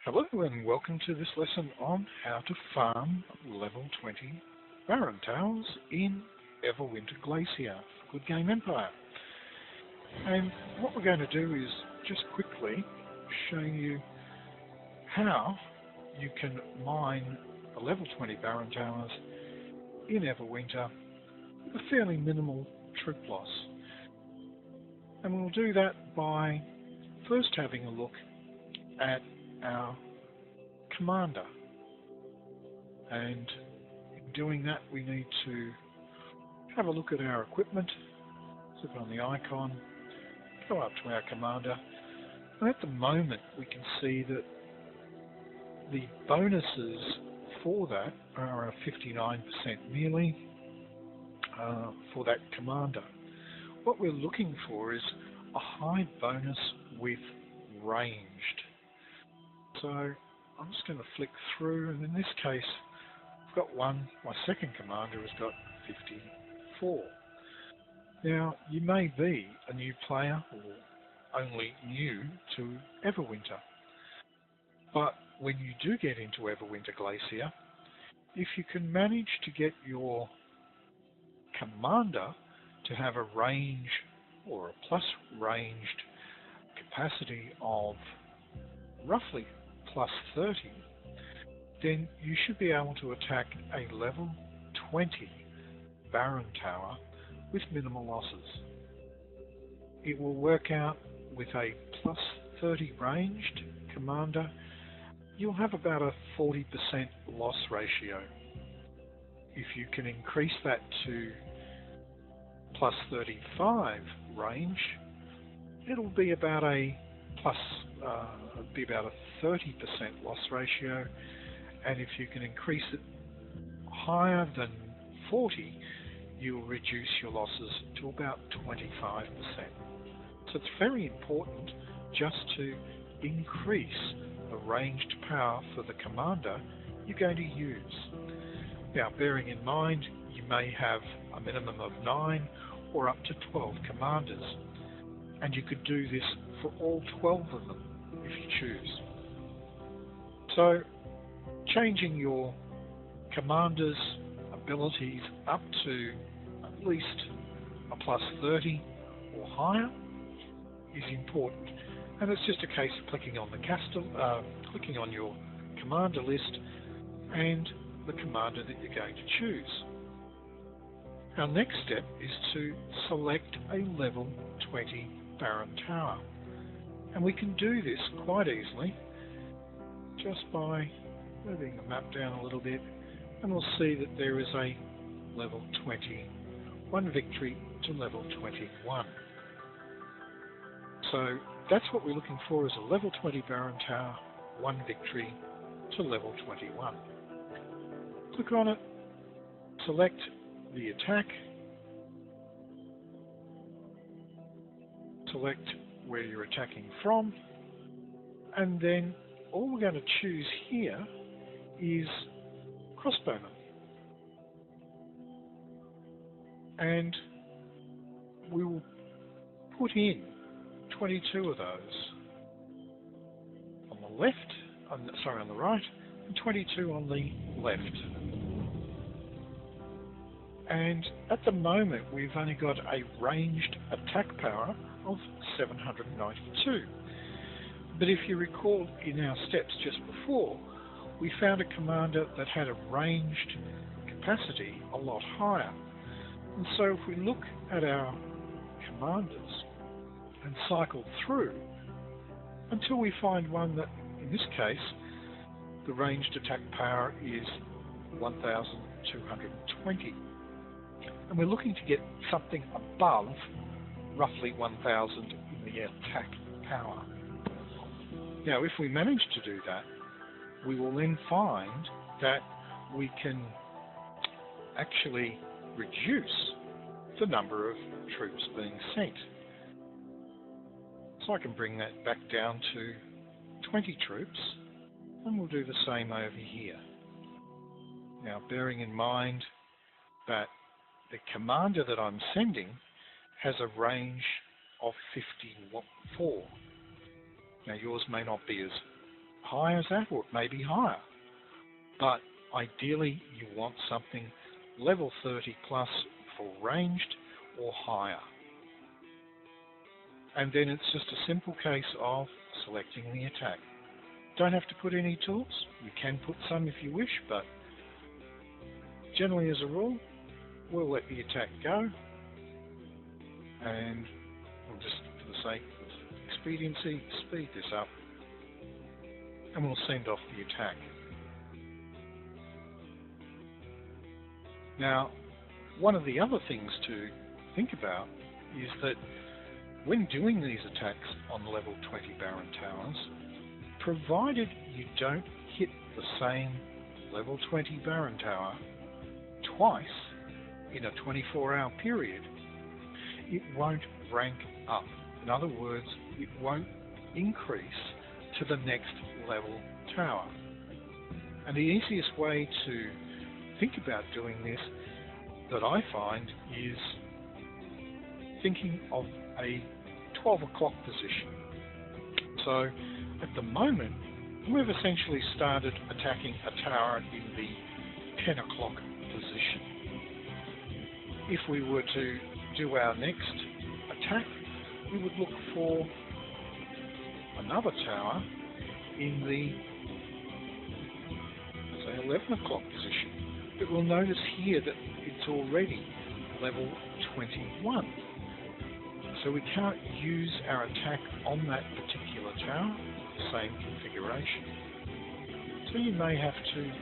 Hello and welcome to this lesson on how to farm level 20 Barren Towers in Everwinter Glacier for Goodgame Empire. And what we're going to do is just quickly show you how you can mine the level 20 Barren Towers in Everwinter with a fairly minimal troop loss. And we'll do that by first having a look at our commander, and in doing that we need to have a look at our equipment, click on the icon, go up to our commander, and at the moment we can see that the bonuses for that are a 59% melee for that commander. What we're looking for is a high bonus with ranged. So I'm just going to flick through, and in this case I've got one, my second commander has got 54. Now you may be a new player or only new to Everwinter, but when you do get into Everwinter Glacier, if you can manage to get your commander to have a range or a plus ranged capacity of roughly plus 30, then you should be able to attack a level 20 Barren Tower with minimal losses. It will work out with a plus 30 ranged commander. You'll have about a 40% loss ratio. If you can increase that to plus 35 range, it'll be about a about a 30% loss ratio, and if you can increase it higher than 40, you'll reduce your losses to about 25%. So it's very important just to increase the ranged power for the commander you're going to use. Now, bearing in mind you may have a minimum of 9 or up to 12 commanders, and you could do this for all 12 of them if you choose. So changing your commander's abilities up to at least a plus 30 or higher is important, and it's just a case of clicking on the clicking on your commander list and the commander that you're going to choose. Our next step is to select a level 20 Barren Tower, and we can do this quite easily just by moving the map down a little bit, and we'll see that there is a level 20, one victory to level 21. So that's what we're looking for, is a level 20 Barren Tower, one victory to level 21. Click on it, select the attack, select where you're attacking from, and then all we're going to choose here is crossbowmen, and we will put in 22 of those on the left, on the right, and 22 on the left. And at the moment we've only got a ranged attack power of 792. But if you recall in our steps just before, we found a commander that had a ranged capacity a lot higher. And so if we look at our commanders and cycle through until we find one that, in this case, the ranged attack power is 1220. And we're looking to get something above roughly 1000 in the attack power. Now, if we manage to do that, we will then find that we can actually reduce the number of troops being sent. So I can bring that back down to 20 troops, and we'll do the same over here. Now, bearing in mind that the commander that I'm sending has a range of 54. Now yours may not be as high as that, or it may be higher. But ideally, you want something level 30 plus for ranged or higher. And then it's just a simple case of selecting the attack. Don't have to put any tools. You can put some if you wish, but generally as a rule, we'll let the attack go, and we'll just, for the sake of expediency, speed this up, and we'll send off the attack. Now, one of the other things to think about is that when doing these attacks on level 20 Baron Towers, provided you don't hit the same level 20 Baron Tower twice in a 24-hour period, it won't rank up. In other words, it won't increase to the next level tower. And the easiest way to think about doing this that I find is thinking of a 12 o'clock position. So at the moment, we've essentially started attacking a tower in the 10 o'clock position. If we were to do our next attack, we would look for another tower in the, say, 11 o'clock position. But we'll notice here that it's already level 21. So we can't use our attack on that particular tower, same configuration. So you may have to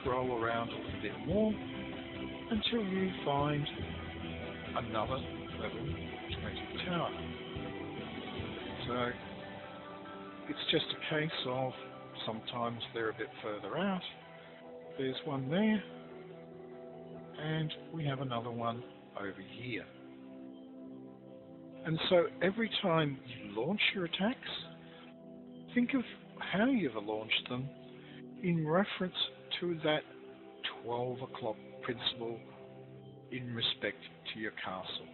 scroll around a little bit more until you find another level 20 tower. So it's just a case of sometimes they're a bit further out. There's one there, and we have another one over here. And so every time you launch your attacks, think of how you've launched them in reference to that 12 o'clock principle in respect to your castle.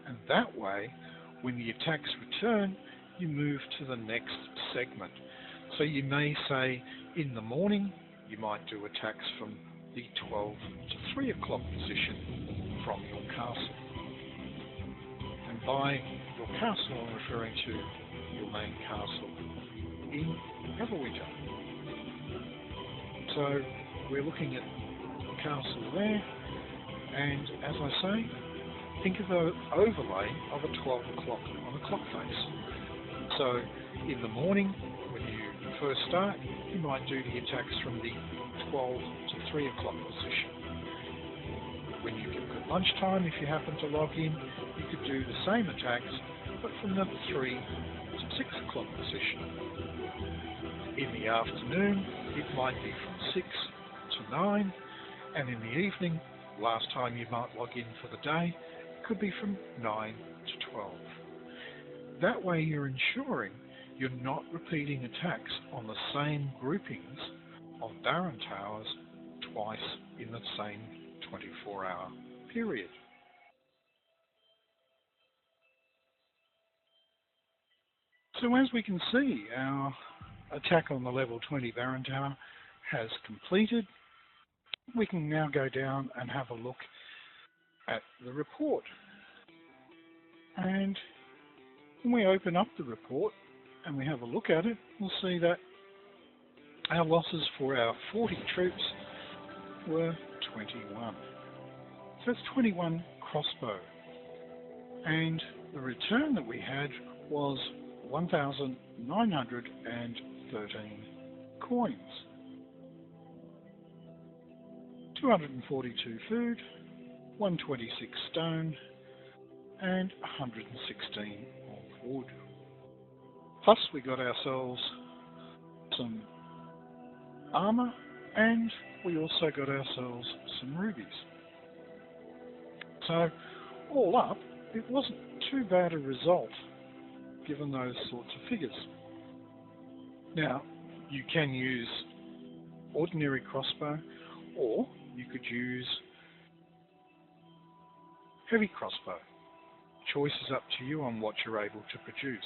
And that way, when the attacks return, you move to the next segment. So you may say in the morning, you might do attacks from the 12 to 3 o'clock position from your castle. And by your castle, I'm referring to your main castle in Everwinter. So we're looking at the castle there, and as I say, think of an overlay of a 12 o'clock on a clock face. So in the morning, when you first start, you might do the attacks from the 12 to 3 o'clock position. When you get at lunchtime, if you happen to log in, you could do the same attacks, but from the 3 to 6 o'clock position. In the afternoon, it might be from 6 to 9, and in the evening, last time you might log in for the day, it could be from 9 to 12. That way you're ensuring you're not repeating attacks on the same groupings of Baron Towers twice in the same 24-hour period. So as we can see, our attack on the level 20 Baron Tower has completed. We can now go down and have a look at the report. And when we open up the report and we have a look at it, we'll see that our losses for our 40 troops were 21. So that's 21 crossbow. And the return that we had was 1,913 coins. 242 food, 126 stone, and 116 of wood. Plus we got ourselves some armor, and we also got ourselves some rubies. So all up, it wasn't too bad a result given those sorts of figures. Now, you can use ordinary crossbow, or you could use heavy crossbow. Choice is up to you on what you're able to produce.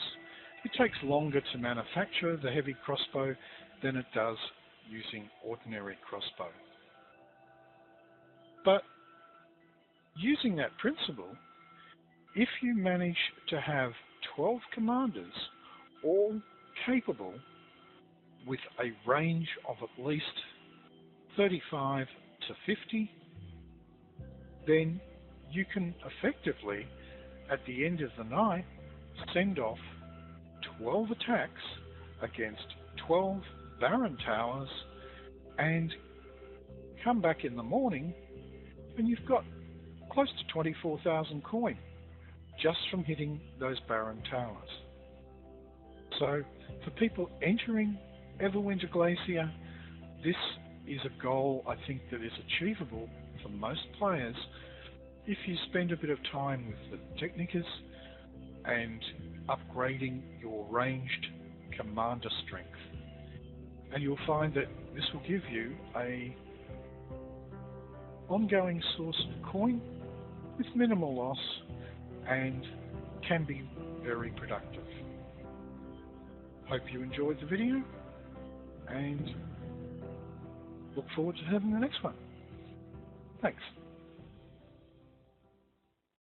It takes longer to manufacture the heavy crossbow than it does using ordinary crossbow. But using that principle, if you manage to have 12 commanders all capable with a range of at least 35 to 50, then you can effectively, at the end of the night, send off 12 attacks against 12 Baron towers and come back in the morning and you've got close to 24,000 coin just from hitting those Baron towers. So for people entering Everwinter Glacier, this is a goal I think that is achievable for most players if you spend a bit of time with the Technicus and upgrading your ranged commander strength. And you'll find that this will give you a ongoing source of coin with minimal loss and can be very productive. Hope you enjoyed the video and look forward to having the next one. Thanks.